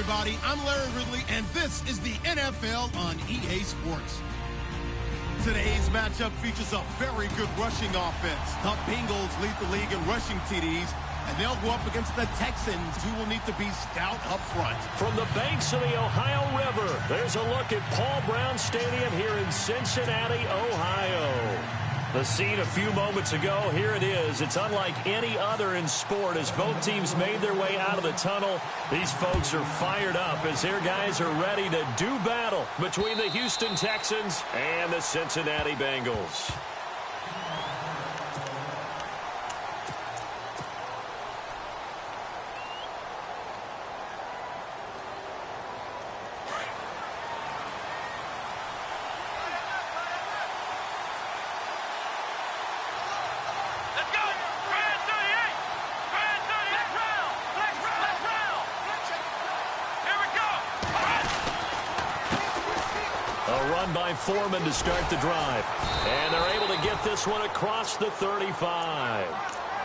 everybody. I'm Larry Ridley, and this is the NFL on EA Sports. Today's matchup features a very good rushing offense. The Bengals lead the league in rushing TDs, and they'll go up against the Texans, who will need to be stout up front. From the banks of the Ohio River, there's a look at Paul Brown Stadium here in Cincinnati, Ohio. The scene a few moments ago, here it is. It's unlike any other in sport as both teams made their way out of the tunnel. These folks are fired up as their guys are ready to do battle between the Houston Texans and the Cincinnati Bengals. By Foreman to start the drive. And they're able to get this one across the 35.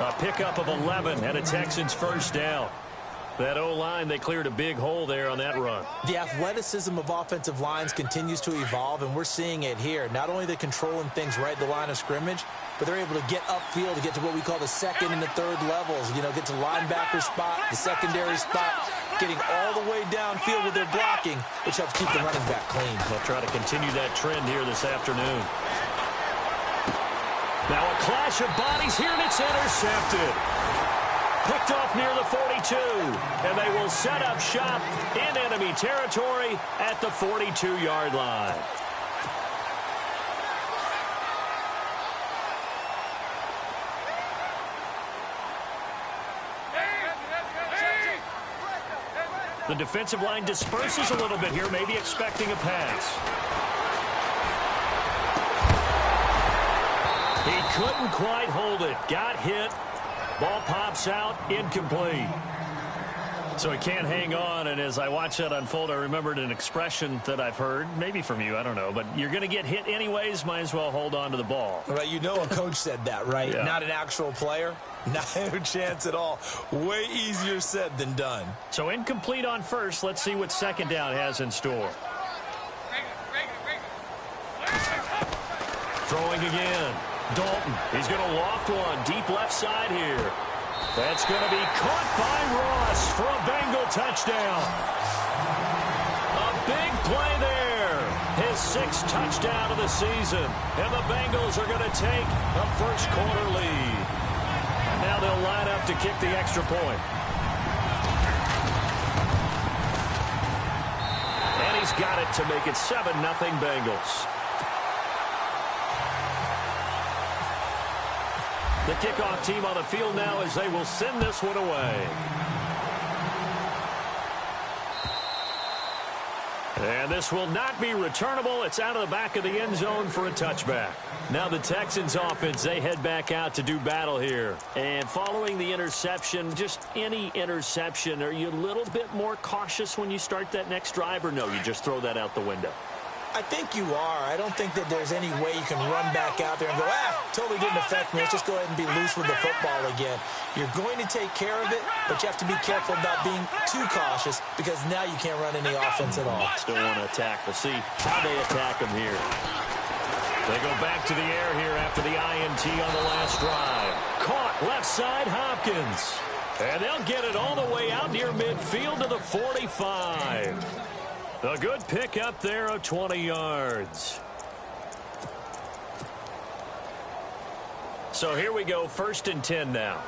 A pickup of 11 and a Texans first down. That O-line, they cleared a big hole there on that run. The athleticism of offensive lines continues to evolve, and we're seeing it here. Not only they're controlling things right at the line of scrimmage, but they're able to get upfield to get to what we call the second and the third levels. You know, get to linebacker spot, the secondary spot, getting all the way downfield with their blocking, which helps keep the running back clean. They'll try to continue that trend here this afternoon. Now a clash of bodies here, and it's intercepted. Picked off near the 42, and they will set up shop in enemy territory at the 42-yard line. The defensive line disperses a little bit here, maybe expecting a pass. He couldn't quite hold it. Got hit. Ball pops out, incomplete. So he can't hang on, and as I watch that unfold, I remembered an expression that I've heard, maybe from you, I don't know, but you're going to get hit anyways, might as well hold on to the ball. Right, you know a coach said that, right? Yeah. Not an actual player. Not a chance at all. Way easier said than done. So incomplete on first. Let's see what second down has in store. Throwing again. Dalton, he's going to loft one deep left side here. That's going to be caught by Ross for a Bengal touchdown. A big play there. His sixth touchdown of the season. And the Bengals are going to take a first quarter lead. And now they'll line up to kick the extra point. And he's got it to make it 7-0 Bengals. The kickoff team on the field now as they will send this one away. And this will not be returnable. It's out of the back of the end zone for a touchback. Now the Texans offense, they head back out to do battle here. And following the interception, just any interception, are you a little bit more cautious when you start that next drive, or no, you just throw that out the window? I think you are. I don't think that there's any way you can run back out there and go, totally didn't affect me. Let's just go ahead and be loose with the football again. You're going to take care of it, but you have to be careful about being too cautious because now you can't run any offense at all. Still want to attack. We'll see how they attack them here. They go back to the air here after the INT on the last drive. Caught left side Hopkins. And they'll get it all the way out near midfield to the 45. A good pick up there of 20 yards. So here we go, 1st and 10 now.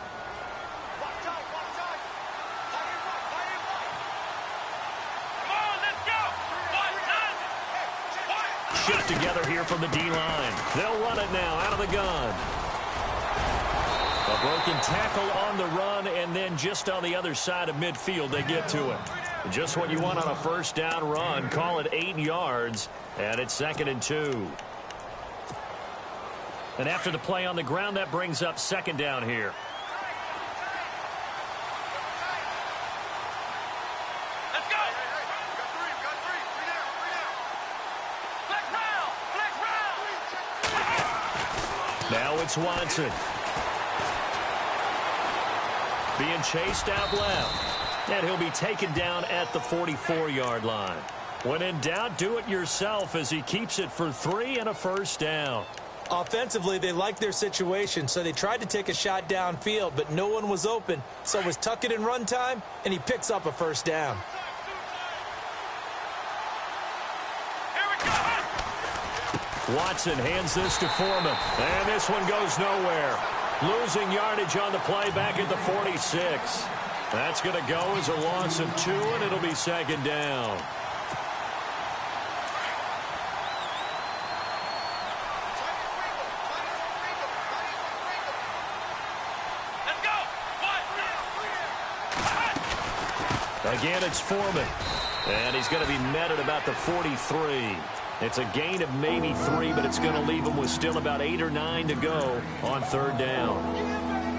Shift together here from the D-line. They'll run it now out of the gun. A broken tackle on the run, and then just on the other side of midfield, they get to him. Just what you want on a first down run. Call it 8 yards, and it's 2nd and 2. And after the play on the ground, that brings up 2nd down here. Let's go. Now it's Watson. Being chased out left. And he'll be taken down at the 44-yard line. When in doubt, do it yourself as he keeps it for 3 and a first down. Offensively, they liked their situation, so they tried to take a shot downfield, but no one was open. So it was tuck it in run time, and he picks up a first down. Watson hands this to Foreman, and this one goes nowhere. Losing yardage on the play back at the 46. That's going to go as a loss of 2, and it'll be second down. Again, it's Foreman, and he's going to be met at about the 43. It's a gain of maybe 3, but it's going to leave him with still about 8 or 9 to go on third down.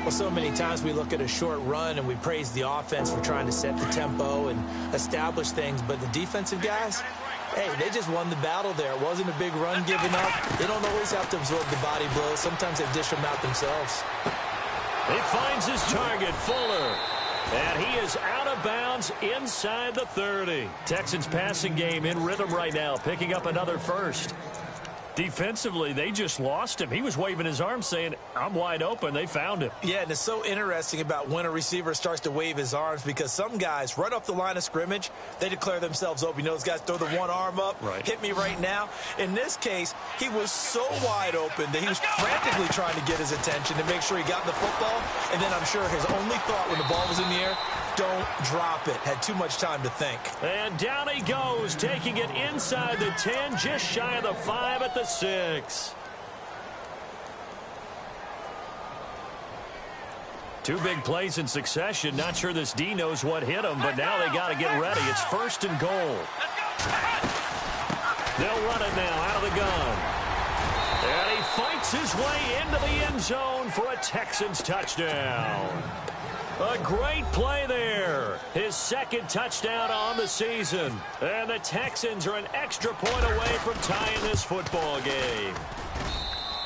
Well, so many times we look at a short run and we praise the offense for trying to set the tempo and establish things, but the defensive guys, hey, they just won the battle there. It wasn't a big run given up. They don't always have to absorb the body blows. Sometimes they dish them out themselves. He finds his target, Fuller. And he is out of bounds inside the 30. Texans passing game in rhythm right now, picking up another first. Defensively, they just lost him. He was waving his arms saying, I'm wide open. They found him. Yeah, and it's so interesting about when a receiver starts to wave his arms because some guys, right off the line of scrimmage, they declare themselves open. You know, those guys throw the one arm up, hit me right now. In this case, he was so wide open that he was frantically trying to get his attention to make sure he got the football. And then I'm sure his only thought when the ball was in the air, don't drop it. Had too much time to think. And down he goes, taking it inside the 10, just shy of the 5 at the 6. Two big plays in succession. Not sure this D knows what hit him, but now they got to get ready. It's first and goal. They'll run it now out of the gun. And he fights his way into the end zone for a Texans touchdown. A great play there. His second touchdown on the season. And the Texans are an extra point away from tying this football game.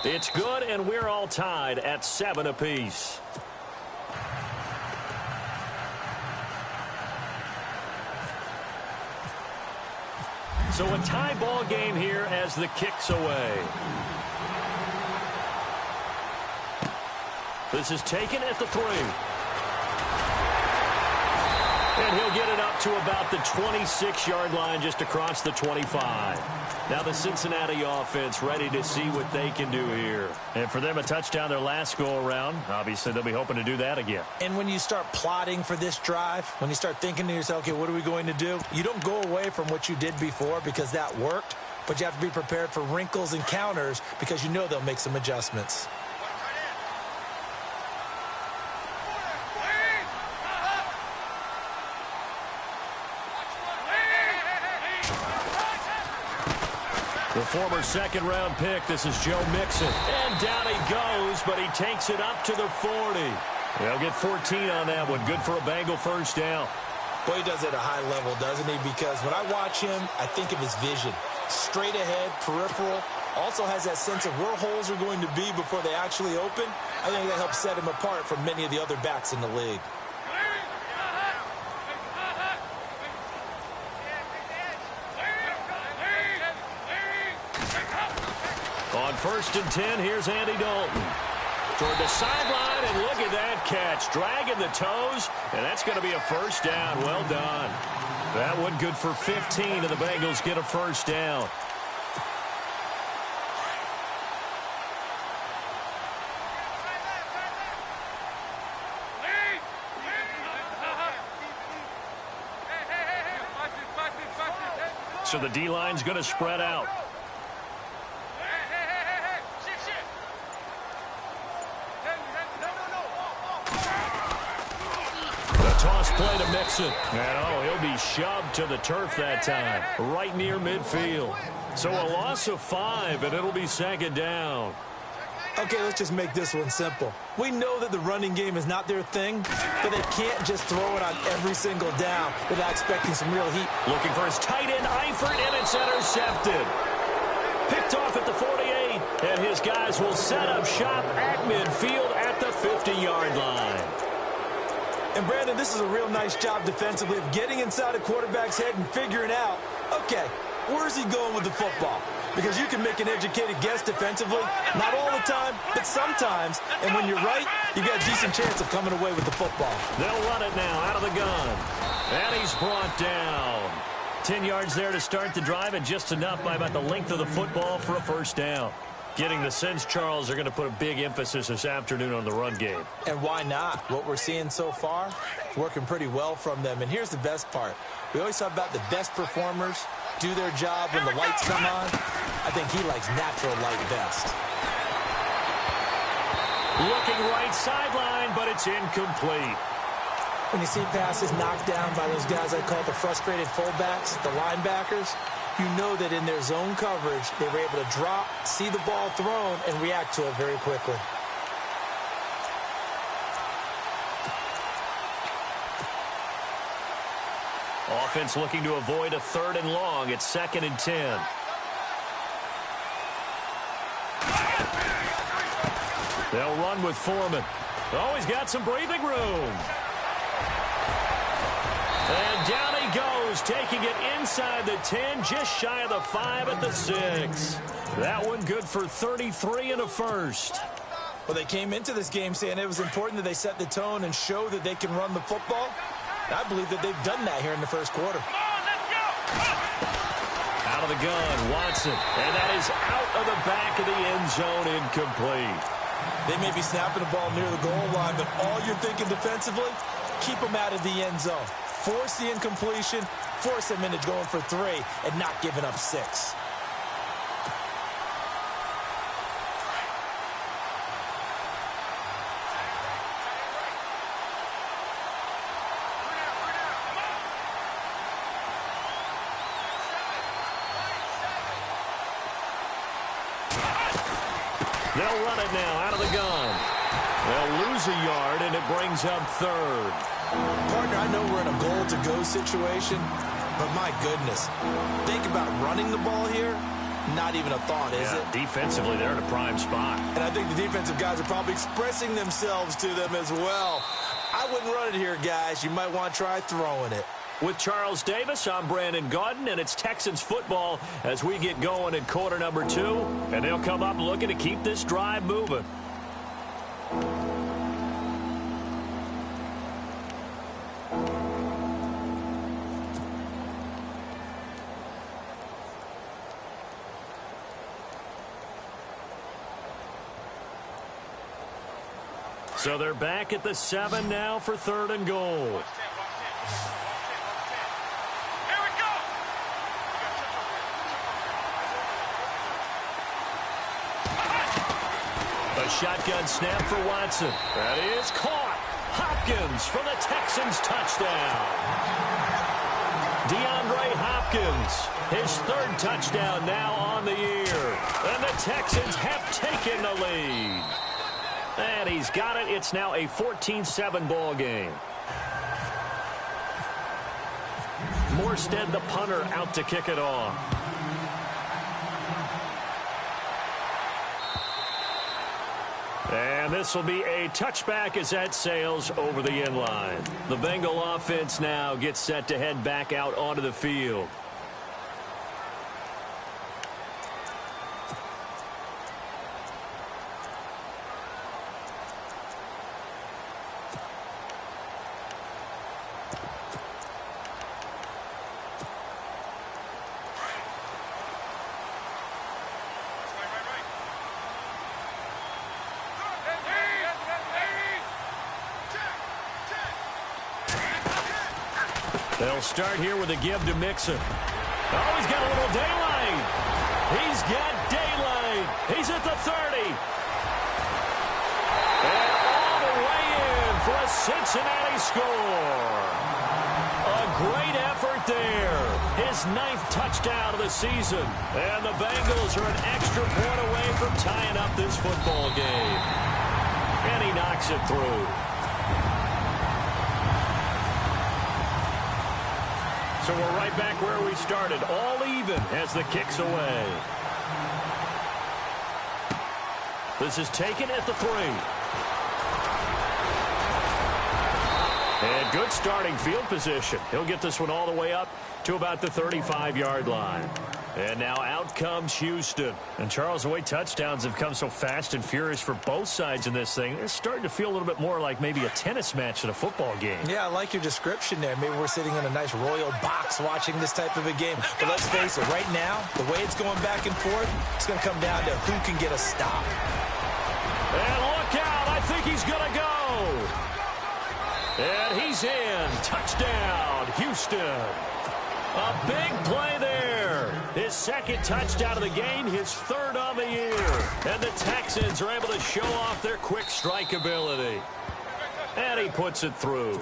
It's good, and we're all tied at 7 apiece. So a tie ball game here as the kick's away. This is taken at the 3. And he'll get it up to about the 26-yard line, just across the 25. Now the Cincinnati offense ready to see what they can do here. And for them, a touchdown their last go-around. Obviously, they'll be hoping to do that again. And when you start plotting for this drive, when you start thinking to yourself, okay, what are we going to do? You don't go away from what you did before because that worked, but you have to be prepared for wrinkles and counters because you know they'll make some adjustments. The former second-round pick, this is Joe Mixon. And down he goes, but he takes it up to the 40. They'll get 14 on that one. Good for a Bengal first down. Boy, he does it at a high level, doesn't he? Because when I watch him, I think of his vision. Straight ahead, peripheral. Also has that sense of where holes are going to be before they actually open. I think that helps set him apart from many of the other backs in the league. On first and 10, here's Andy Dalton. Toward the sideline, and look at that catch. Dragging the toes, and that's going to be a first down. Well done. That one good for 15, and the Bengals get a first down. So the D-line's going to spread out. Toss play to Mixon. And, he'll be shoved to the turf that time, right near midfield. So a loss of 5, and it'll be second down. Okay, let's just make this one simple. We know that the running game is not their thing, but they can't just throw it on every single down without expecting some real heat. Looking for his tight end, Eifert, and it's intercepted. Picked off at the 48, and his guys will set up shop at midfield at the 50-yard line. And, Brandon, this is a real nice job defensively of getting inside a quarterback's head and figuring out, okay, where's he going with the football? Because you can make an educated guess defensively, not all the time, but sometimes. And when you're right, you've got a decent chance of coming away with the football. They'll run it now out of the gun. And he's brought down. 10 yards there to start the drive, and just enough by about the length of the football for a first down. Getting the sense Charles are going to put a big emphasis this afternoon on the run game. And why not? What we're seeing so far, working pretty well from them. And here's the best part. We always talk about the best performers do their job when the lights come on. I think he likes natural light best. Looking right sideline, but it's incomplete. When you see passes knocked down by those guys I call the frustrated fullbacks, the linebackers, you know that in their zone coverage, they were able to drop, see the ball thrown, and react to it very quickly. Offense looking to avoid a 3rd and long. It's 2nd and 10. They'll run with Foreman. Oh, he's got some breathing room. And down he goes, taking it inside the 10, just shy of the 5 at the 6. That one good for 33 and a first. Well, they came into this game saying it was important that they set the tone and show that they can run the football. I believe that they've done that here in the first quarter. Out of the gun, Watson. And that is out of the back of the end zone, incomplete. They may be snapping the ball near the goal line, but all you're thinking defensively, keep them out of the end zone. Force the incompletion, force them into going for 3, and not giving up 6. They'll run it now out of the gun. They'll lose a yard, and it brings up 3rd. Partner, I know we're in a goal-to-go situation, but my goodness, think about running the ball here. Not even a thought, is it? Defensively, they're in a prime spot. And I think the defensive guys are probably expressing themselves to them as well. I wouldn't run it here, guys. You might want to try throwing it. With Charles Davis, I'm Brandon Gaudin, and it's Texans football as we get going in quarter number 2. And they'll come up looking to keep this drive moving. So they're back at the 7 now for 3rd and goal. A shotgun snap for Watson. That is caught. Hopkins for the Texans touchdown. DeAndre Hopkins, his 3rd touchdown now on the year. And the Texans have taken the lead. And he's got it. It's now a 14-7 ball game. Morstead, the punter, out to kick it off. And this will be a touchback as that sails over the end line. The Bengal offense now gets set to head back out onto the field. They'll start here with a give to Mixon. Oh, he's got a little daylight. He's got daylight. He's at the 30. And all the way in for a Cincinnati score. A great effort there. His 9th touchdown of the season. And the Bengals are an extra point away from tying up this football game. And he knocks it through. So we're right back where we started, all even as the kick's away. This is taken at the 3. And good starting field position. He'll get this one all the way up to about the 35-yard line. And now out comes Houston. And Charles, the way touchdowns have come so fast and furious for both sides in this thing, it's starting to feel a little bit more like maybe a tennis match in a football game. Yeah, I like your description there. Maybe we're sitting in a nice royal box watching this type of a game. But let's face it, right now, the way it's going back and forth, it's going to come down to who can get a stop. And look out. I think he's going to go. And he's in. Touchdown, Houston. A big play there. His second touchdown of the game, his third of the year. And the Texans are able to show off their quick strike ability. And he puts it through.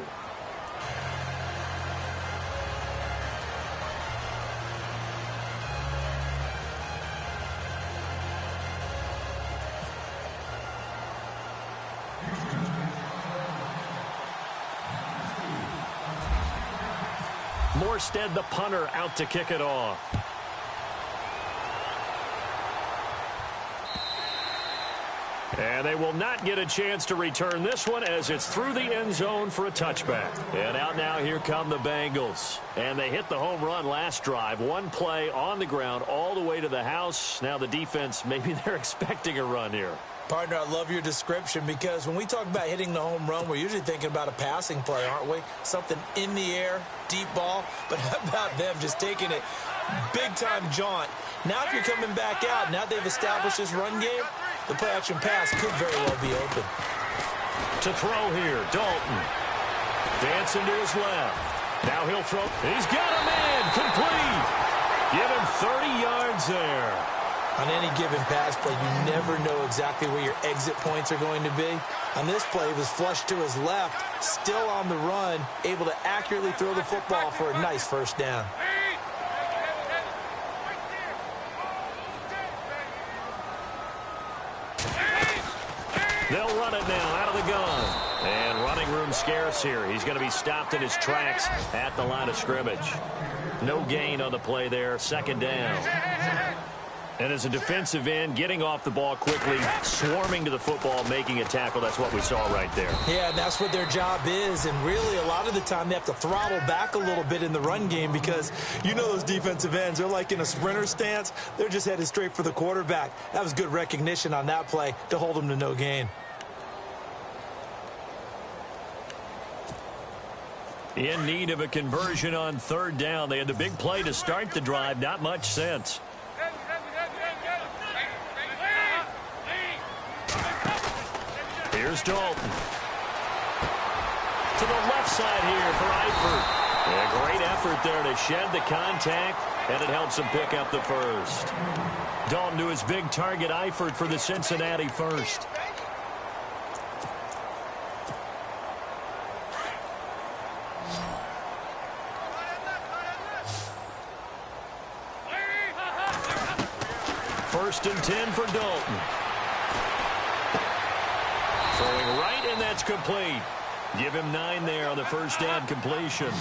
Morstead, the punter, out to kick it off. And they will not get a chance to return this one as it's through the end zone for a touchback. And out now, here come the Bengals. And they hit the home run last drive. One play on the ground all the way to the house. Now the defense, maybe they're expecting a run here. Partner, I love your description because when we talk about hitting the home run, we're usually thinking about a passing play, aren't we? Something in the air, deep ball. But how about them just taking it big-time jaunt? Now if you're coming back out, now they've established this run game, the play-action pass could very well be open. To throw here, Dalton. Dancing to his left. Now he'll throw. He's got a man. Complete. Give him 30 yards there. On any given pass play, you never know exactly where your exit points are going to be. On this play, he was flushed to his left, still on the run, able to accurately throw the football for a nice first down. They'll run it now out of the gun. And running room scarce here. He's going to be stopped in his tracks at the line of scrimmage. No gain on the play there. Second down. And as a defensive end, getting off the ball quickly, swarming to the football, making a tackle. That's what we saw right there. Yeah, that's what their job is. And really, a lot of the time, they have to throttle back a little bit in the run game because you know those defensive ends, they're like in a sprinter stance. They're just headed straight for the quarterback. That was good recognition on that play to hold them to no gain. In need of a conversion on third down. They had the big play to start the drive. Not much sense. Here's Dalton. To the left side here for Eifert. A great effort there to shed the contact, and it helps him pick up the first. Dalton to his big target, Eifert, for the Cincinnati first. First and 10 for Dalton. Throwing right, and that's complete. Give him 9 there on the first down completion.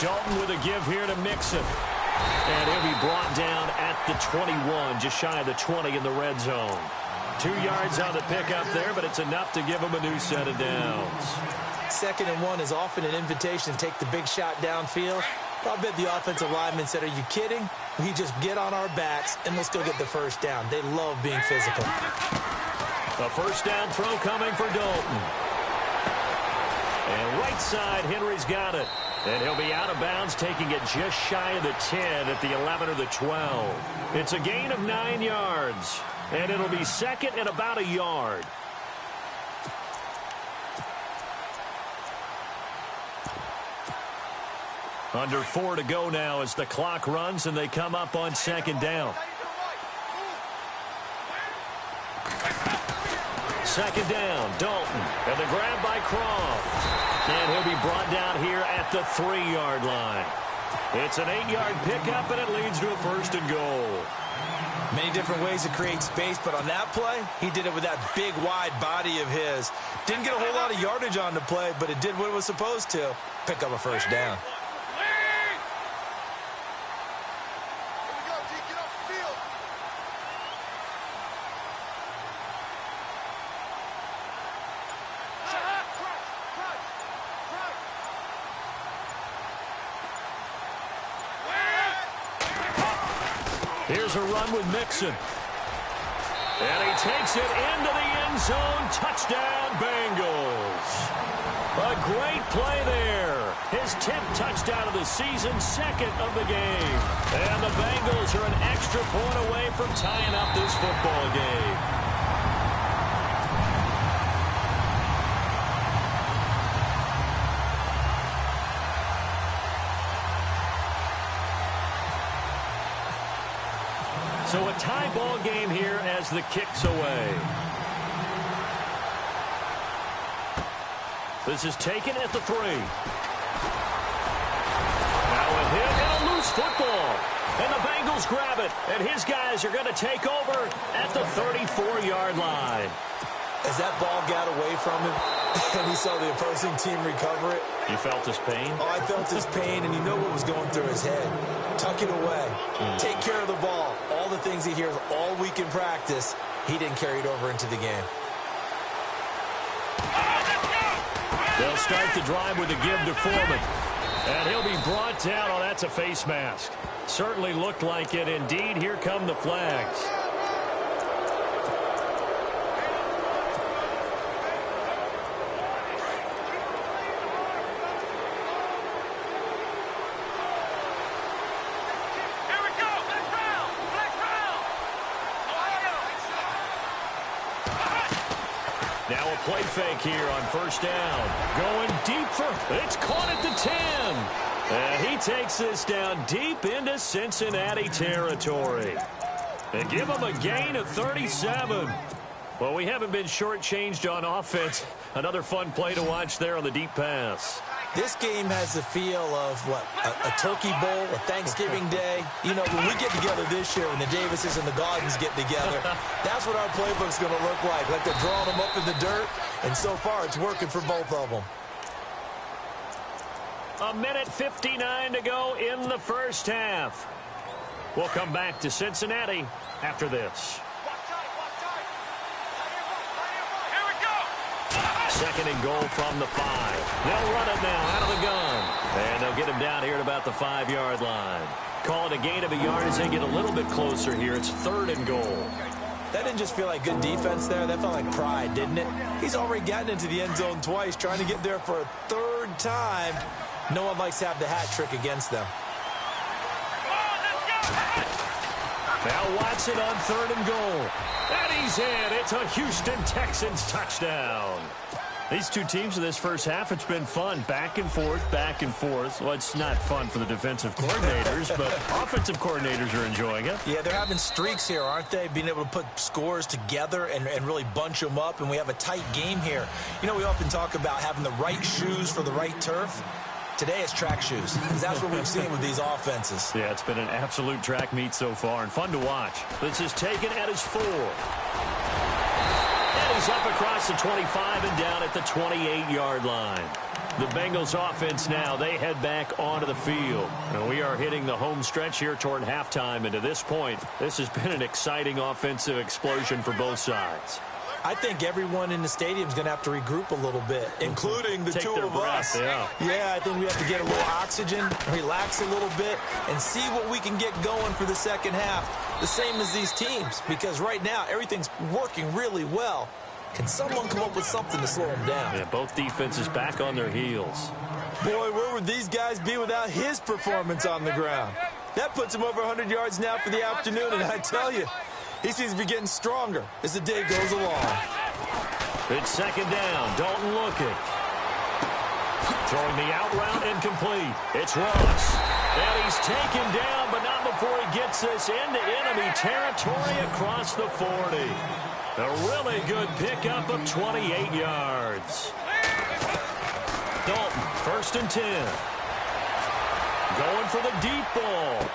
Dalton with a give here to Mixon. And he'll be brought down at the 21, just shy of the 20 in the red zone. 2 yards on the pickup there, but it's enough to give him a new set of downs. 2nd and 1 is often an invitation to take the big shot downfield. I'll bet the offensive lineman said, are you kidding? We just get on our backs, and we'll still get the first down. They love being physical. A first down throw coming for Dalton. And right side, Henry's got it. And he'll be out of bounds, taking it just shy of the 10 at the 11 or the 12. It's a gain of 9 yards. And it'll be second and about a yard. Under 4 to go now as the clock runs and they come up on second down. Second down, Dalton. And the grab by Croft. And he'll be brought down here at the 3-yard line. It's an 8-yard pickup, and it leads to a 1st and goal. Many different ways to create space, but on that play, he did it with that big, wide body of his. Didn't get a whole lot of yardage on the play, but it did what it was supposed to. Pick up a 1st down. Here's a run with Mixon. And he takes it into the end zone. Touchdown, Bengals. A great play there. His 10th touchdown of the season, 2nd of the game. And the Bengals are an extra point away from tying up this football game. So a tie ball game here as the kick's away. This is taken at the 3. Now a hit and a loose football. And the Bengals grab it. And his guys are going to take over at the 34-yard line. As that ball got away from him and he saw the opposing team recover it. You felt his pain? Oh, I felt his pain, and you know what was going through his head. Tuck it away. Take care of the ball. All the things he hears all week in practice, he didn't carry it over into the game. They'll start the drive with a give to Foreman. And he'll be brought down. Oh, that's a face mask. Certainly looked like it. Indeed, here come the flags. Now a play fake here on 1st down. Going deep for, it's caught at the 10. And he takes this down deep into Cincinnati territory. And give him a gain of 37. Well, we haven't been shortchanged on offense. Another fun play to watch there on the deep pass. This game has the feel of, what, a turkey bowl, a Thanksgiving day. You know, when we get together this year, when the Davises and the Gaudens get together, that's what our playbook's going to look like they're drawing them up in the dirt, and so far it's working for both of them. 1:59 to go in the 1st half. We'll come back to Cincinnati after this. 2nd and goal from the 5. They'll run it now out of the gun. And they'll get him down here at about the 5-yard line. Call it a gain of a yard as they get a little bit closer here. It's 3rd and goal. That didn't just feel like good defense there. That felt like pride, didn't it? He's already gotten into the end zone twice, trying to get there for a 3rd time. No one likes to have the hat trick against them. Now Watson on 3rd and goal. And he's in. It's a Houston Texans touchdown. These two teams in this 1st half, it's been fun. Back and forth, back and forth. Well, it's not fun for the defensive coordinators, but offensive coordinators are enjoying it. Yeah, they're having streaks here, aren't they? Being able to put scores together and really bunch them up, and we have a tight game here. You know, we often talk about having the right shoes for the right turf. Today it's track shoes. That's what we've seen with these offenses. Yeah, it's been an absolute track meet so far and fun to watch. This is taken at his 4. And he's up across the 25 and down at the 28-yard line. The Bengals offense now, they head back onto the field. And we are hitting the home stretch here toward halftime. And to this point, this has been an exciting offensive explosion for both sides. I think everyone in the stadium is going to have to regroup a little bit, including the two of us. Yeah, I think we have to get a little oxygen, relax a little bit, and see what we can get going for the 2nd half. The same as these teams, because right now everything's working really well. Can someone come up with something to slow them down? Yeah, both defenses back on their heels. Boy, where would these guys be without his performance on the ground? That puts him over 100 yards now for the afternoon, and I tell you, he seems to be getting stronger as the day goes along. It's 2nd down. Dalton looking. Throwing the out route incomplete. It's Ross. And he's taken down, but not before he gets this into enemy territory across the 40. A really good pickup of 28 yards. Dalton, 1st and 10. Going for the deep ball.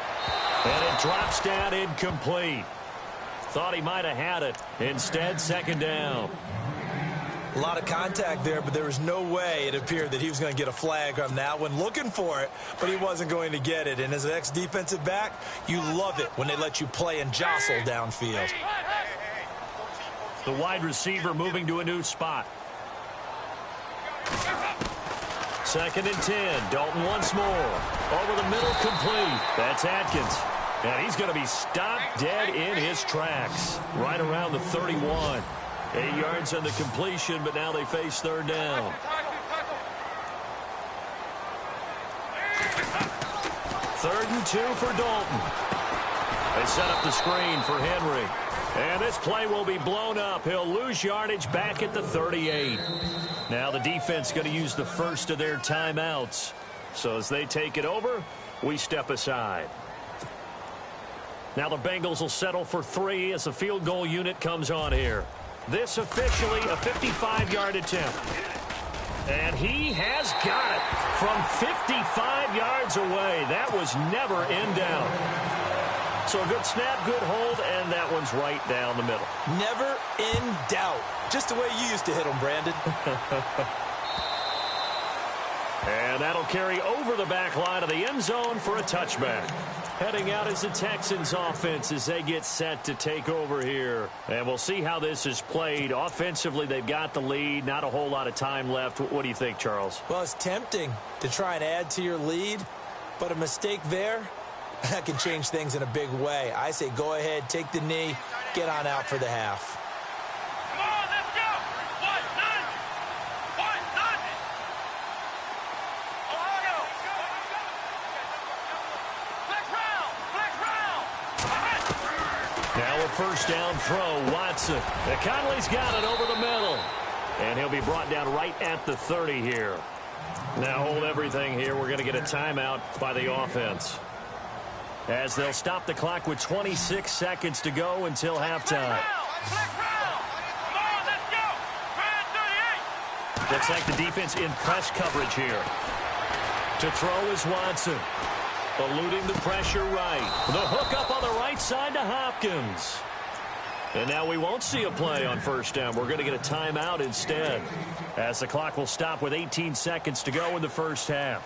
And it drops down incomplete. Thought he might have had it. Instead, second down. A lot of contact there, but there was no way it appeared that he was going to get a flag on that one. Looking for it, but he wasn't going to get it. And as an ex-defensive back, you love it when they let you play and jostle downfield. The wide receiver moving to a new spot. 2nd and 10. Dalton once more. Over the middle, complete. That's Atkins. And he's going to be stopped dead in his tracks. Right around the 31. 8 yards on the completion, but now they face third down. 3rd and 2 for Dalton. They set up the screen for Henry. And this play will be blown up. He'll lose yardage back at the 38. Now the defense going to use the first of their timeouts. So as they take it over, we step aside. Now the Bengals will settle for 3 as the field goal unit comes on here. This officially a 55-yard attempt. And he has got it from 55 yards away. That was never in doubt. So a good snap, good hold, and that one's right down the middle. Never in doubt. Just the way you used to hit them, Brandon. And that'll carry over the back line of the end zone for a touchback. Heading out is the Texans offense as they get set to take over here. And we'll see how this is played. Offensively, they've got the lead. Not a whole lot of time left. What do you think, Charles? Well, it's tempting to try and add to your lead, but a mistake there, that can change things in a big way. I say go ahead, take the knee, get on out for the half. Come on, let's go! 1-0! Now a first down throw, Watson. Conley's got it over the middle. And he'll be brought down right at the 30 here. Now hold everything here. We're going to get a timeout by the offense, as they'll stop the clock with 26 seconds to go until halftime. Looks like the defense in press coverage here. To throw is Watson. Eluding the pressure right. The hook up on the right side to Hopkins. And now we won't see a play on first down. We're going to get a timeout instead, as the clock will stop with 18 seconds to go in the first half.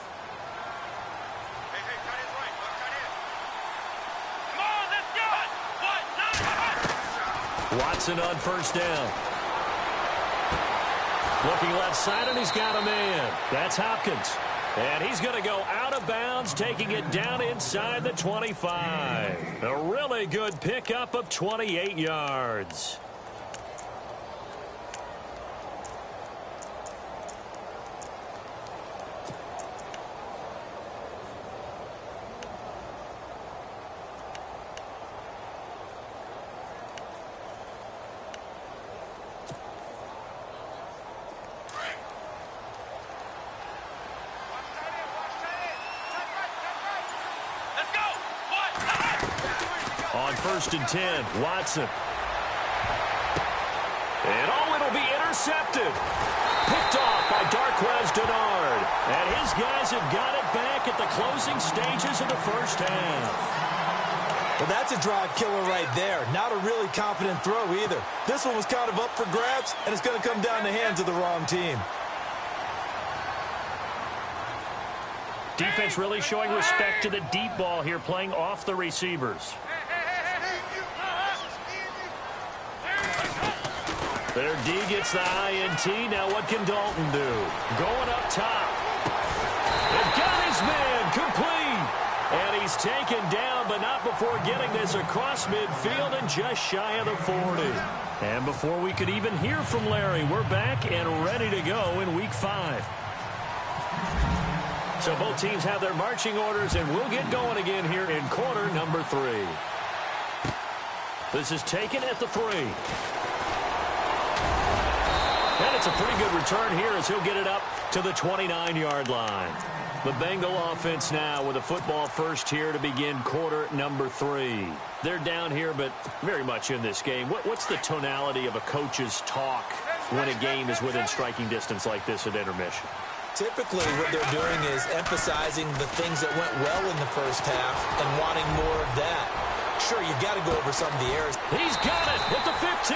Watson on first down. Looking left side, and he's got a man. That's Hopkins. And he's going to go out of bounds, taking it down inside the 25. A really good pickup of 28 yards. On 1st and 10, Watson. And it'll be intercepted. Picked off by Darquez Denard. And his guys have got it back at the closing stages of the first half. Well, that's a drive killer right there. Not a really confident throw either. This one was kind of up for grabs, and it's going to come down the hands of the wrong team. Defense really showing respect to the deep ball here, playing off the receivers. Their D gets the INT. Now what can Dalton do? Going up top. They've got his man complete. And he's taken down, but not before getting this across midfield and just shy of the 40. And before we could even hear from Larry, we're back and ready to go in Week 5. So both teams have their marching orders, and we'll get going again here in quarter number 3. This is taken at the 3. And it's a pretty good return here as he'll get it up to the 29-yard line. The Bengal offense now with a football first here to begin quarter number 3. They're down here, but very much in this game. What's the tonality of a coach's talk when a game is within striking distance like this at intermission? Typically, what they're doing is emphasizing the things that went well in the first half and wanting more of that. Sure, you've got to go over some of the errors. He's got it at the 15.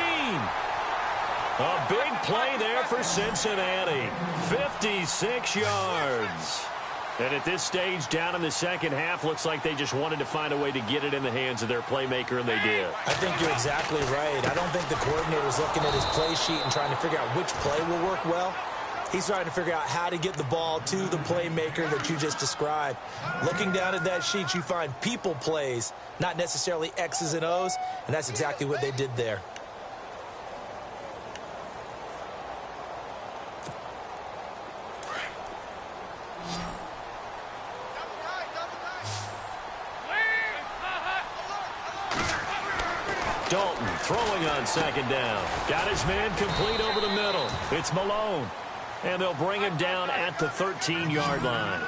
A big play there for Cincinnati. 56 yards. And at this stage, down in the second half, looks like they just wanted to find a way to get it in the hands of their playmaker, and they did. I think you're exactly right. I don't think the coordinator's looking at his play sheet and trying to figure out which play will work well. He's trying to figure out how to get the ball to the playmaker that you just described. Looking down at that sheet, you find people plays, not necessarily X's and O's, and that's exactly what they did there. Dalton throwing on second down. Got his man complete over the middle. It's Malone. And they'll bring him down at the 13-yard line.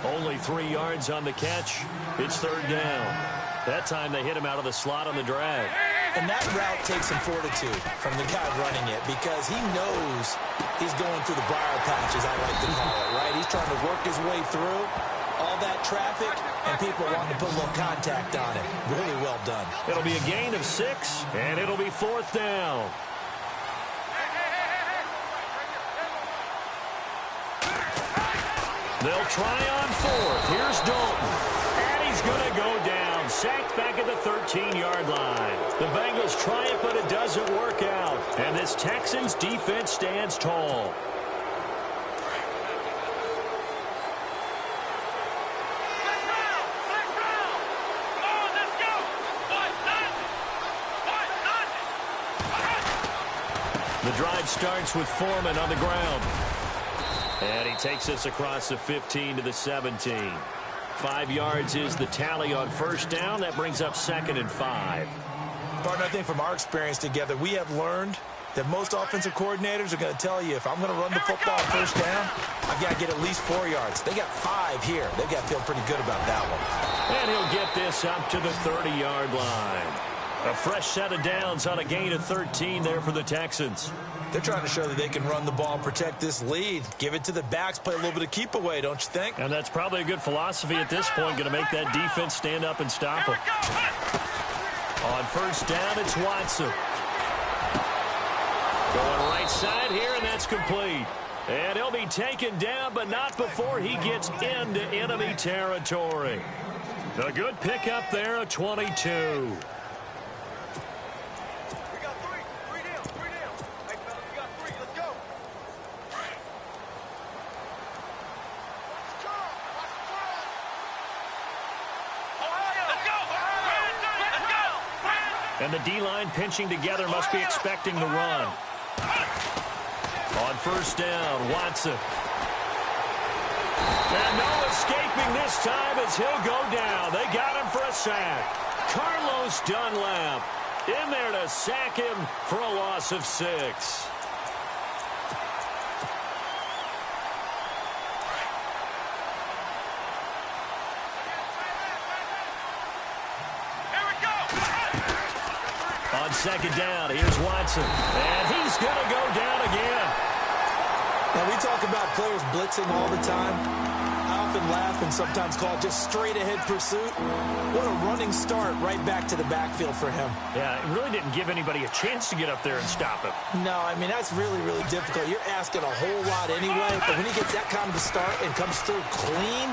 Only 3 yards on the catch. It's third down. That time they hit him out of the slot on the drag. And that route takes some fortitude from the guy running it because he knows he's going through the briar patch, as I like to call it, right? He's trying to work his way through all that traffic, and people wanting to put a little contact on it. Really well done. It'll be a gain of 6, and it'll be fourth down. They'll try on fourth. Here's Dalton. And he's going to go down. Sacked back at the 13-yard line. The Bengals try it, but it doesn't work out. And this Texans defense stands tall. The drive starts with Foreman on the ground. And he takes us across the 15 to the 17. 5 yards is the tally on first down. That brings up 2nd and 5. Partner, I think from our experience together, we have learned that most offensive coordinators are going to tell you, if I'm going to run the football on first down, I've got to get at least 4 yards. They got 5 here. They've got to feel pretty good about that one. And he'll get this up to the 30-yard line. A fresh set of downs on a gain of 13 there for the Texans. They're trying to show that they can run the ball, protect this lead, give it to the backs, play a little bit of keep away, don't you think? And that's probably a good philosophy at this point, going to make that defense stand up and stop them. On first down, it's Watson. Going right side here, and that's complete. And he'll be taken down, but not before he gets into enemy territory. A good pickup there, a 22. And the D-line pinching together must be expecting the run. On first down, Watson. And no escaping this time as he'll go down. They got him for a sack. Carlos Dunlap in there to sack him for a loss of 6. On second down, here's Watson. And he's going to go down again. Now, we talk about players blitzing all the time. I often laugh and sometimes call it just straight-ahead pursuit. What a running start right back to the backfield for him. Yeah, it really didn't give anybody a chance to get up there and stop him. No, I mean, that's really, really difficult. You're asking a whole lot anyway, but when he gets that kind of a start and comes through clean,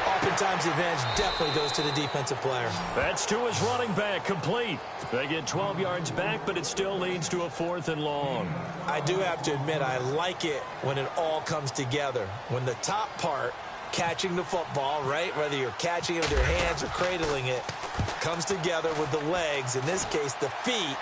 oftentimes the advantage definitely goes to the defensive player. That's to his running back, complete. They get 12 yards back, but it still leads to a 4th and long. I do have to admit, I like it when it all comes together. When the top part, catching the football, right, whether you're catching it with your hands or cradling it, comes together with the legs, in this case the feet,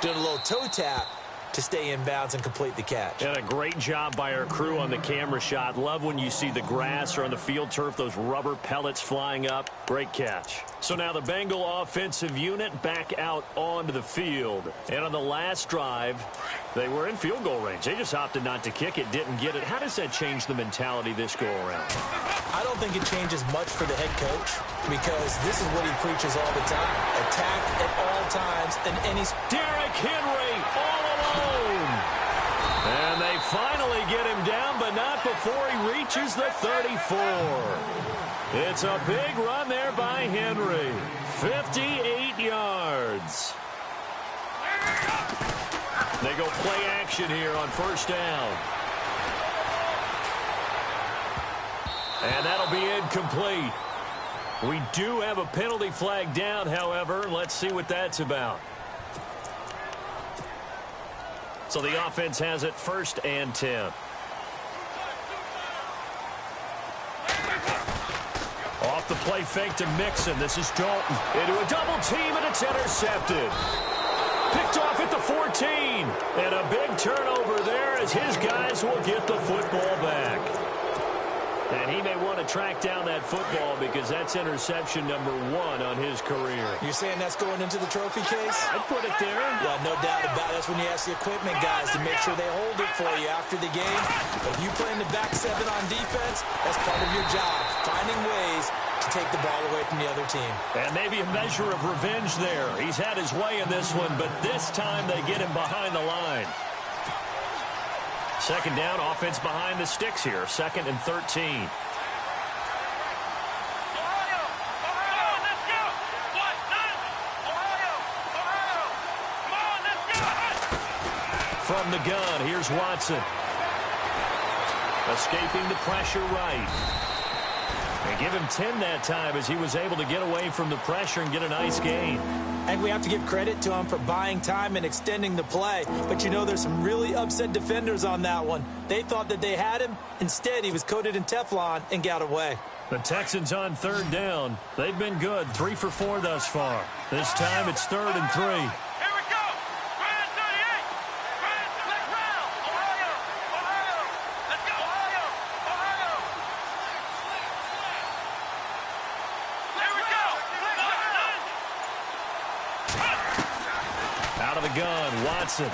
doing a little toe tap to stay in bounds and complete the catch. And a great job by our crew on the camera shot. Love when you see the grass or on the field turf, those rubber pellets flying up. Great catch. So now the Bengal offensive unit back out onto the field. And on the last drive, they were in field goal range. They just opted not to kick it, didn't get it. How does that change the mentality this go around? I don't think it changes much for the head coach because this is what he preaches all the time. Attack at all times and any... Derrick Henry all alone. And they finally get him down, but not before he reaches the 34. It's a big run there by Henry. 58 yards. They go play action here on first down. And that'll be incomplete. We do have a penalty flag down, however. Let's see what that's about. So the offense has it 1st and 10. Off the play fake to Mixon. This is Dalton into a double team, and it's intercepted. Picked off at the 14. And a big turnover there as his guys will get the football back. And he may want to track down that football because that's interception number 1 on his career. You're saying that's going into the trophy case? I'd put it there. Yeah, no doubt about it. That's when you ask the equipment guys to make sure they hold it for you after the game. But if you play in the back 7 on defense, that's part of your job, finding ways to take the ball away from the other team. And maybe a measure of revenge there. He's had his way in this one, but this time they get him behind the line. 2nd down, offense behind the sticks here. 2nd and 13. From the gun, here's Watson. Escaping the pressure right. And give him 10 that time as he was able to get away from the pressure and get a nice gain. And we have to give credit to him for buying time and extending the play. But, you know, there's some really upset defenders on that one. They thought that they had him. Instead, he was coated in Teflon and got away. The Texans on 3rd down. They've been good, 3 for 4 thus far. This time it's 3rd and 3. Out of the gun, Watson.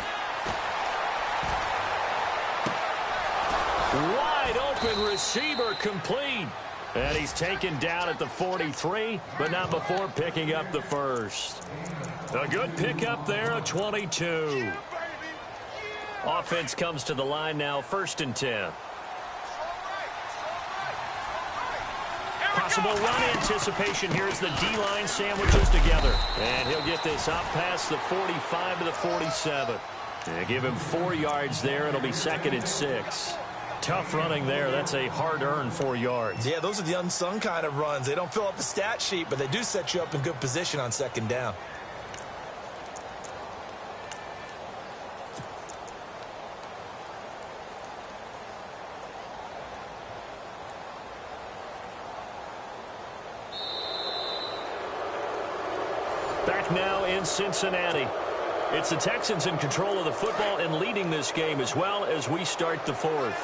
Wide open receiver complete. And he's taken down at the 43, but not before picking up the first. A good pickup there, a 22. Offense comes to the line now, 1st and 10. Possible run anticipation here as the D-line sandwiches together. And he'll get this up past the 45 to the 47. They give him 4 yards there. It'll be 2nd and 6. Tough running there. That's a hard-earned 4 yards. Yeah, those are the unsung kind of runs. They don't fill up the stat sheet, but they do set you up in good position on 2nd down. Back now in Cincinnati. It's the Texans in control of the football and leading this game as well as we start the 4th.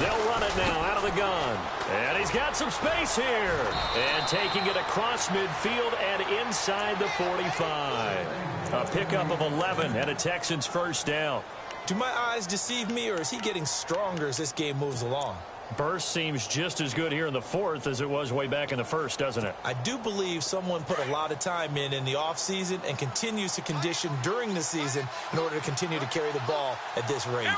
They'll run it now out of the gun. And he's got some space here. And taking it across midfield and inside the 45. A pickup of 11 and a Texans 1st down. Do my eyes deceive me, or is he getting stronger as this game moves along? Burst seems just as good here in the 4th as it was way back in the 1st, doesn't it? I do believe someone put a lot of time in the offseason and continues to condition during the season in order to continue to carry the ball at this rate.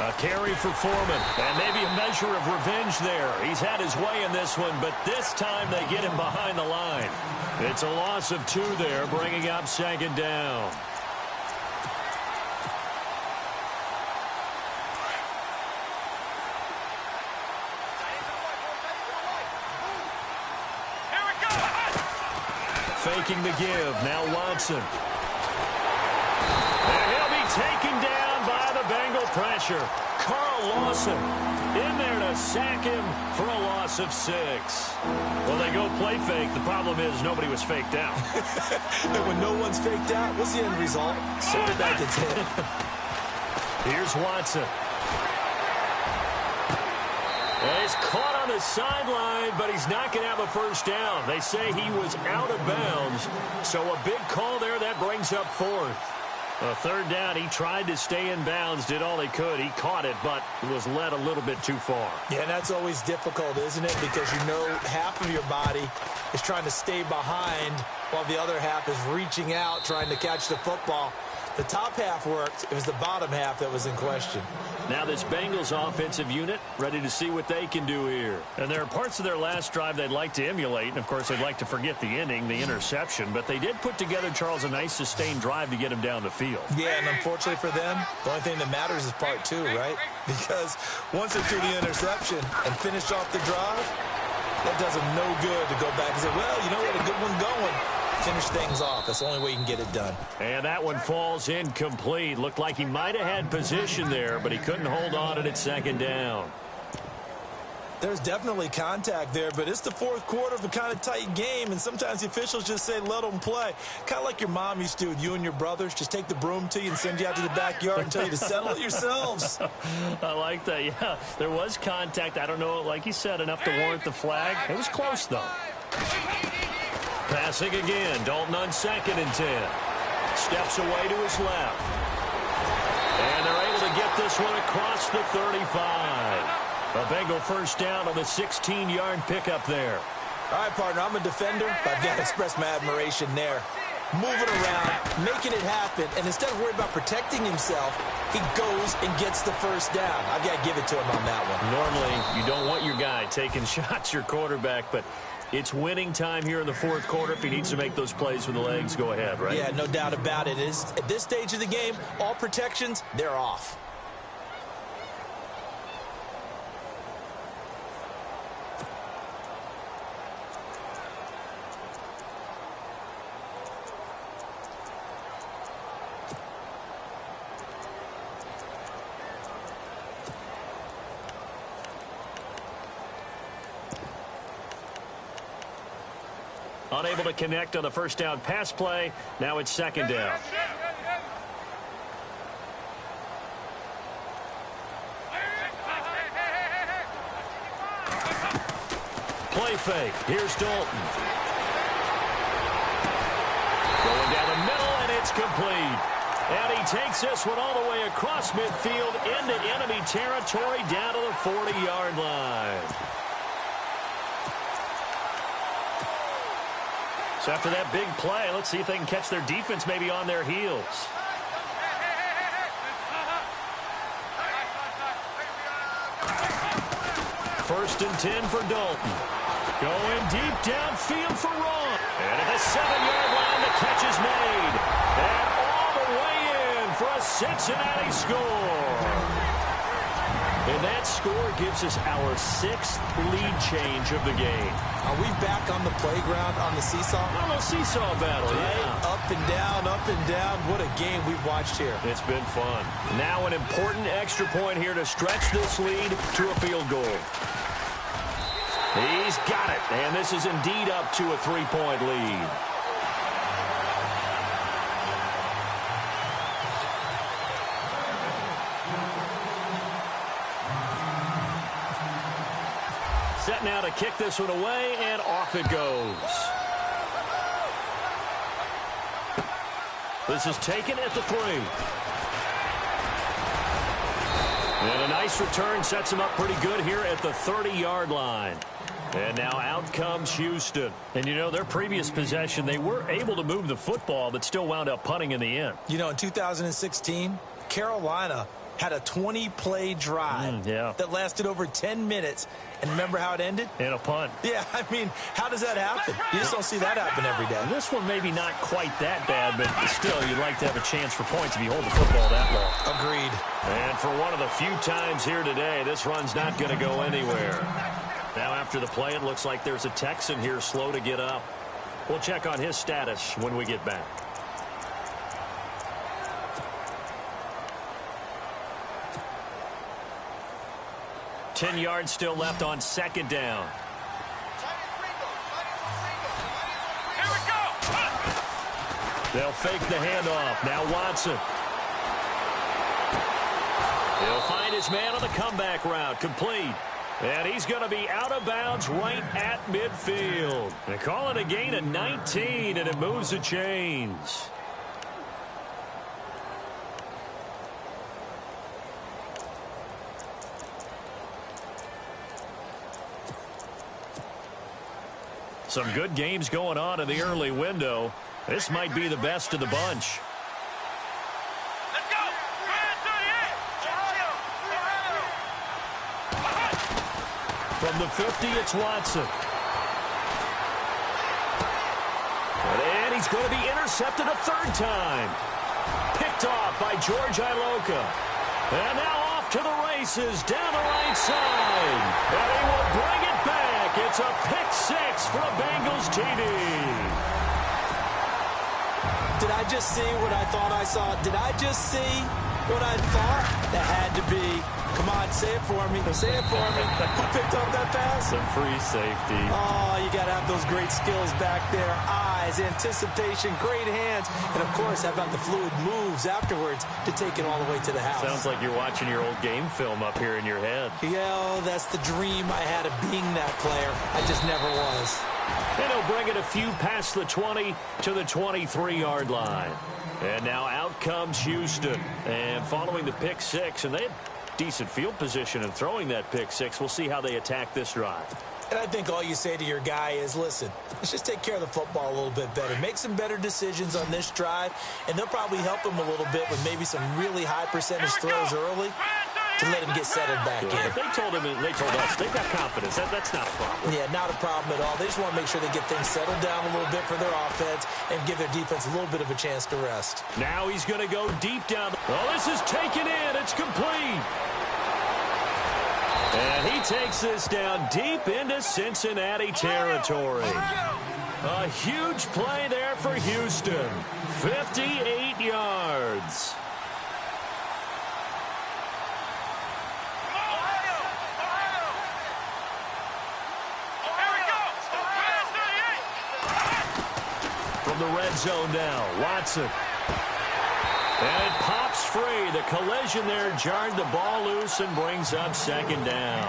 A carry for Foreman, and maybe a measure of revenge there. He's had his way in this one, but this time they get him behind the line. It's a loss of 2 there, bringing up 2nd down. Faking the give. Now Watson. And he'll be taken down by the Bengal pressure. Carl Lawson in there to sack him for a loss of 6. Well, they go play fake. The problem is nobody was faked out. And when no one's faked out, what's the end result? Send it back to 10. Here's Watson. And he's caught on the sideline, but he's not going to have a 1st down. They say he was out of bounds, so a big call there that brings up 4th. A third down, he tried to stay in bounds, did all he could. He caught it, but was led a little bit too far. Yeah, and that's always difficult, isn't it? Because you know half of your body is trying to stay behind while the other half is reaching out, trying to catch the football. The top half worked. It was the bottom half that was in question. Now this Bengals offensive unit ready to see what they can do here. And there are parts of their last drive they'd like to emulate. And, of course, they'd like to forget the ending, the interception. But they did put together, Charles, a nice sustained drive to get him down the field. Yeah, and unfortunately for them, the only thing that matters is part two, right? Because once they threw the interception and finished off the drive, that does them no good to go back and say, well, you know what, a good one going. Finish things off. That's the only way you can get it done. And that one falls incomplete. Looked like he might have had position there, but he couldn't hold on at second down. There's definitely contact there, but it's the fourth quarter of a kind of tight game, and sometimes the officials just say, let them play. Kind of like your mom used to with you and your brothers. Just take the broom to you and send you out to the backyard and tell you to settle it yourselves. I like that, yeah. There was contact. I don't know, like you said, enough to warrant the flag. It was close, though. Passing again. Dalton on 2nd and 10. Steps away to his left. And they're able to get this one across the 35. A Bengal first down on the 16-yard pickup there. All right, partner, I'm a defender, but I've got to express my admiration there. Moving around, making it happen, and instead of worrying about protecting himself, he goes and gets the first down. I've got to give it to him on that one. Normally, you don't want your guy taking shots, your quarterback, but it's winning time here in the fourth quarter. If he needs to make those plays with the legs, go ahead, right? Yeah, no doubt about it. At this stage of the game, all protections, they're off. Unable to connect on the first down pass play. Now it's second down. Play fake. Here's Dalton. Going down the middle, and it's complete. And he takes this one all the way across midfield into enemy territory down to the 40-yard line. So after that big play, let's see if they can catch their defense maybe on their heels. First and 10 for Dalton. Going deep downfield for Ron. And at the 7-yard line, the catch is made. And all the way in for a Cincinnati score. And that score gives us our 6th lead change of the game. Are we back on the playground on the seesaw? A little seesaw battle, yeah. Up and down, up and down. What a game we've watched here. It's been fun. Now an important extra point here to stretch this lead to a field goal. He's got it. And this is indeed up to a 3-point lead. Set now to kick this one away, and off it goes. This is taken at the 3. And a nice return sets him up pretty good here at the 30-yard line. And now out comes Houston. And, you know, their previous possession, they were able to move the football, but still wound up punting in the end. You know, in 2016, Carolina had a 20-play drive that lasted over 10 minutes. And remember how it ended? In a punt. Yeah, I mean, how does that happen? You just don't see that happen every day. This one maybe not quite that bad, but still, you'd like to have a chance for points if you hold the football that long. Agreed. And for one of the few times here today, this run's not going to go anywhere. Now after the play, it looks like there's a Texan here slow to get up. We'll check on his status when we get back. Ten yards still left on second down. Here we go. They'll fake the handoff. Now Watson. He'll find his man on the comeback route. Complete. And he's going to be out of bounds right at midfield. They call it a gain of 19, and it moves the chains. Some good games going on in the early window. This might be the best of the bunch. Let's go! From the 50, it's Watson. And he's going to be intercepted a third time. Picked off by George Iloka. And now off to the races down the right side. And he will bring it back. It's a pick six for a Bengals TD. Did I just see what I thought I saw? Did I just see what I thought? That had to be. Come on, say it for me. Say it for me. Who picked up that pass? Some free safety. Oh, you got to have those great skills back there. Eyes, anticipation, great hands. And, of course, how about the fluid moves afterwards to take it all the way to the house? Sounds like you're watching your old game film up here in your head. Yeah, that's the dream I had of being that player. I just never was. And he'll bring it a few past the 20 to the 23-yard line. And now out comes Houston. And following the pick six, and they had decent field position in throwing that pick six. We'll see how they attack this drive. And I think all you say to your guy is, listen, let's just take care of the football a little bit better. Make some better decisions on this drive, and they'll probably help him a little bit with maybe some really high percentage throws early to let him get settled back in. They told us, they've got confidence. That's not a problem. Yeah, not a problem at all. They just want to make sure they get things settled down a little bit for their offense and give their defense a little bit of a chance to rest. Now he's going to go deep down. Oh, this is taken in. It's complete. And he takes this down deep into Cincinnati territory. A huge play there for Houston. 58 yards. From the red zone now, Watson. And it pops free. The collision there jarred the ball loose and brings up second down.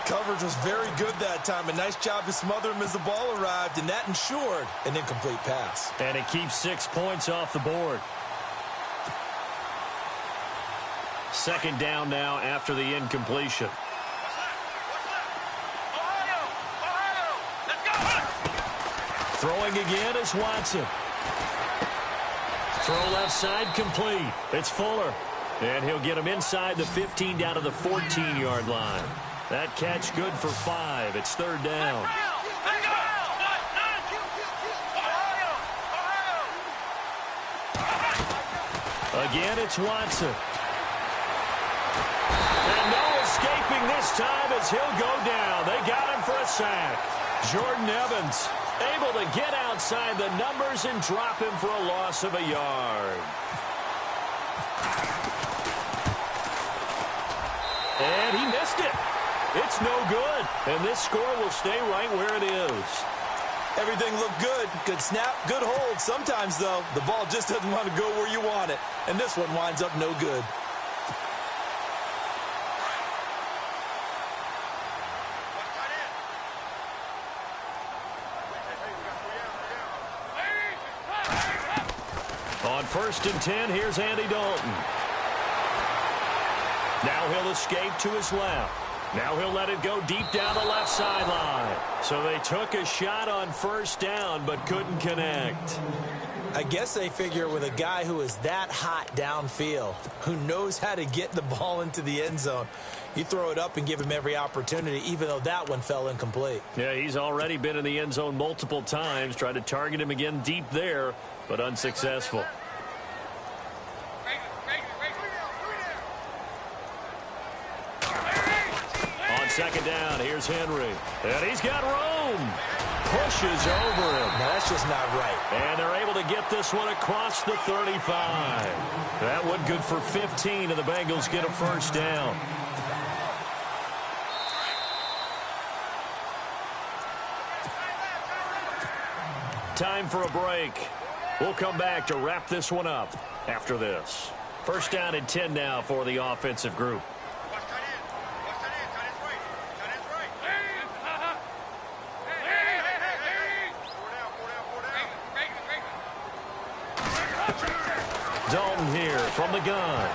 Coverage was very good that time. A nice job to smother him as the ball arrived, and that ensured an incomplete pass. And it keeps 6 points off the board. Second down now after the incompletion. Throwing again is Watson. Throw left side complete. It's Fuller. And he'll get him inside the 15 down to the 14-yard line. That catch good for 5. It's third down. Again, it's Watson. And no escaping this time as he'll go down. They got him for a sack. Jordan Evans able to get outside the numbers and drop him for a loss of a yard. And he missed it. It's no good. And this score will stay right where it is. Everything looked good. Good snap, good hold. Sometimes, though, the ball just doesn't want to go where you want it. And this one winds up no good. On 1st and 10, here's Andy Dalton. Now he'll escape to his left. Now he'll let it go deep down the left sideline. So they took a shot on 1st down but couldn't connect. I guess they figure with a guy who is that hot downfield, who knows how to get the ball into the end zone, you throw it up and give him every opportunity, even though that one fell incomplete. Yeah, he's already been in the end zone multiple times. Tried to target him again deep there, but unsuccessful. On 2nd down, here's Henry. And he's got room. Pushes over him. Now, that's just not right. And they're able to get this one across the 35. That one good for 15, and the Bengals get a 1st down. Time for a break. We'll come back to wrap this one up after this. 1st down and 10 now for the offensive group. Dalton here from the gun.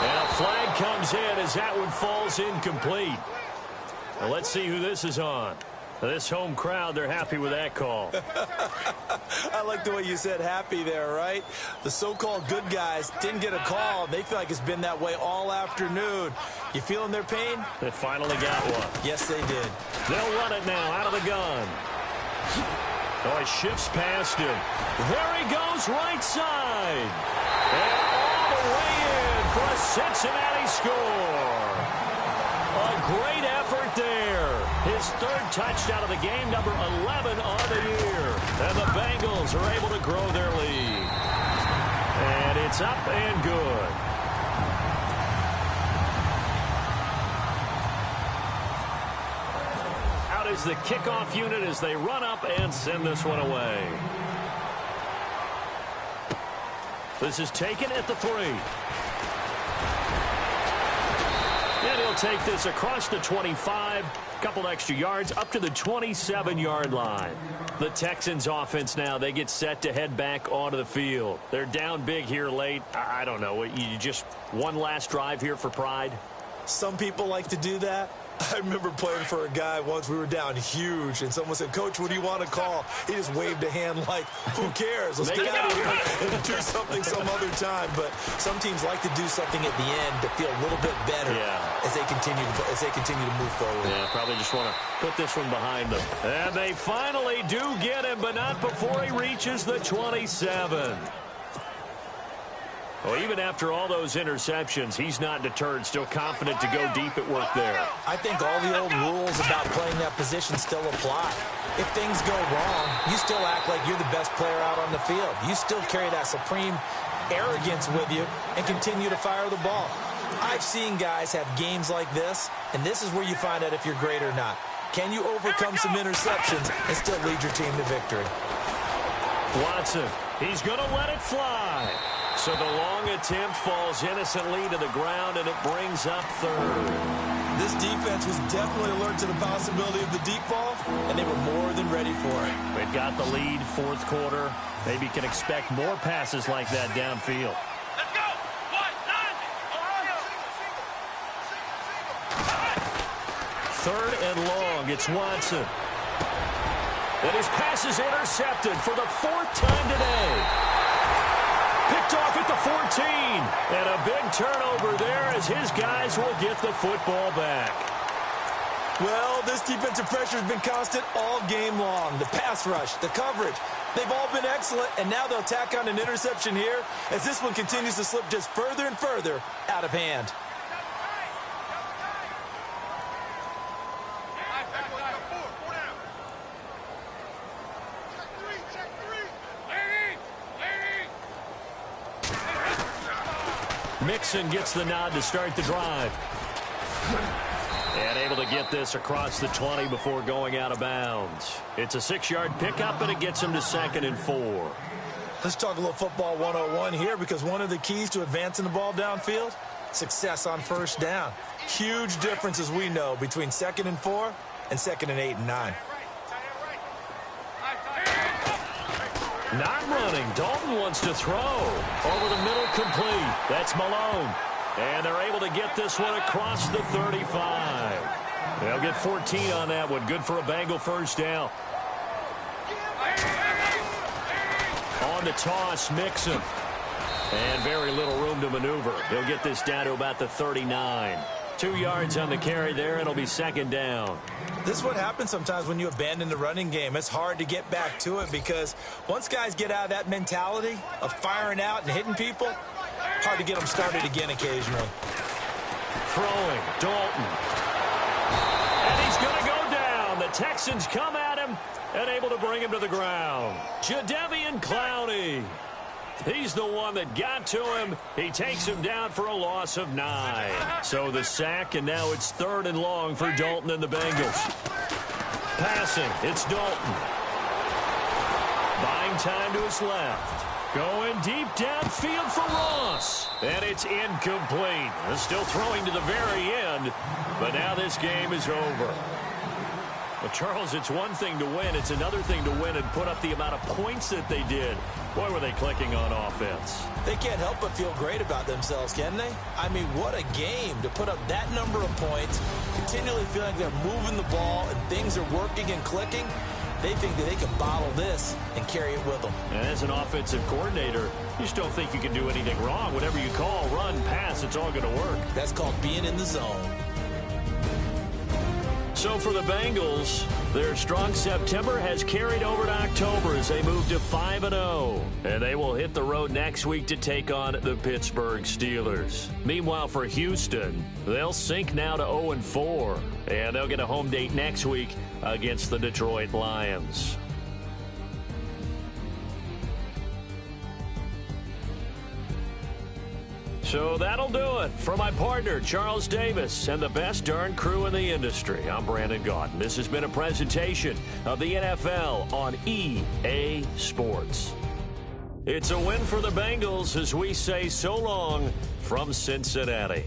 And a flag comes in as that one falls incomplete. Well, let's see who this is on. This home crowd, they're happy with that call. I like the way you said happy there, right? The so-called good guys didn't get a call. They feel like it's been that way all afternoon. You feeling their pain? They finally got one. Yes, they did. They'll run it now out of the gun. Oh, he shifts past him. There he goes, right side. And all the way in for a Cincinnati score. A great effort there. His third touchdown of the game, number 11 on the year. And the Bengals are able to grow their lead. And it's up and good. Out is the kickoff unit as they run up and send this one away. This is taken at the 3. And he'll take this across the 25, a couple extra yards, up to the 27-yard line. The Texans offense now, they get set to head back onto the field. They're down big here late. I don't know, you just one last drive here for pride? Some people like to do that. I remember playing for a guy once. We were down huge, and someone said, "Coach, what do you want to call?" He just waved a hand like, "Who cares? Let's get out of here and do something some other time." But some teams like to do something at the end to feel a little bit better as they continue to move forward. Yeah, probably just want to put this one behind them. And they finally do get him, but not before he reaches the 27. Well, even after all those interceptions, he's not deterred, still confident to go deep at work there. I think all the old rules about playing that position still apply. If things go wrong, you still act like you're the best player out on the field. You still carry that supreme arrogance with you and continue to fire the ball. I've seen guys have games like this, and this is where you find out if you're great or not. Can you overcome some interceptions and still lead your team to victory? Watson, he's going to let it fly. So the long attempt falls innocently to the ground, and it brings up third. This defense was definitely alert to the possibility of the deep ball, and they were more than ready for it. They've got the lead, fourth quarter. Maybe can expect more passes like that downfield. Let's go. 1-9. Third and long. It's Watson. And his pass is intercepted for the 4th time today. Picked off at the 14. And a big turnover there as his guys will get the football back. Well, this defensive pressure has been constant all game long. The pass rush, the coverage, they've all been excellent, and now they'll tack on an interception here as this one continues to slip just further and further out of hand. Mixon gets the nod to start the drive. And able to get this across the 20 before going out of bounds. It's a 6-yard pickup, and it gets him to 2nd and 4. Let's talk a little football 101 here, because one of the keys to advancing the ball downfield, success on first down. Huge difference, as we know, between 2nd and 4 and 2nd and 8 and 9. Not running. Dalton wants to throw. Over the middle, complete. That's Malone. And they're able to get this one across the 35. They'll get 14 on that one. Good for a Bengal first down. On the toss, Mixon. And very little room to maneuver. He'll get this down to about the 39. 2 yards on the carry there, and it'll be 2nd down. This is what happens sometimes when you abandon the running game. It's hard to get back to it because once guys get out of that mentality of firing out and hitting people, hard to get them started again occasionally. Throwing, Dalton. And he's going to go down. The Texans come at him and able to bring him to the ground. Jadeveon Clowney. He's the one that got to him. He takes him down for a loss of 9. So the sack, and now it's 3rd and long for Dalton and the Bengals. Passing, it's Dalton. Buying time to his left. Going deep downfield for Ross. And it's incomplete. Still throwing to the very end, but now this game is over. Well, Charles, it's one thing to win. It's another thing to win and put up the amount of points that they did. Boy, were they clicking on offense. They can't help but feel great about themselves, can they? I mean, what a game to put up that number of points, continually feeling like they're moving the ball and things are working and clicking. They think that they can bottle this and carry it with them. And as an offensive coordinator, you just don't think you can do anything wrong. Whatever you call, run, pass, it's all going to work. That's called being in the zone. So for the Bengals, their strong September has carried over to October as they move to 5-0. And they will hit the road next week to take on the Pittsburgh Steelers. Meanwhile, for Houston, they'll sink now to 0-4. And they'll get a home date next week against the Detroit Lions. So that'll do it. For my partner, Charles Davis, and the best darn crew in the industry, I'm Brandon Gaudin. This has been a presentation of the NFL on EA Sports. It's a win for the Bengals as we say so long from Cincinnati.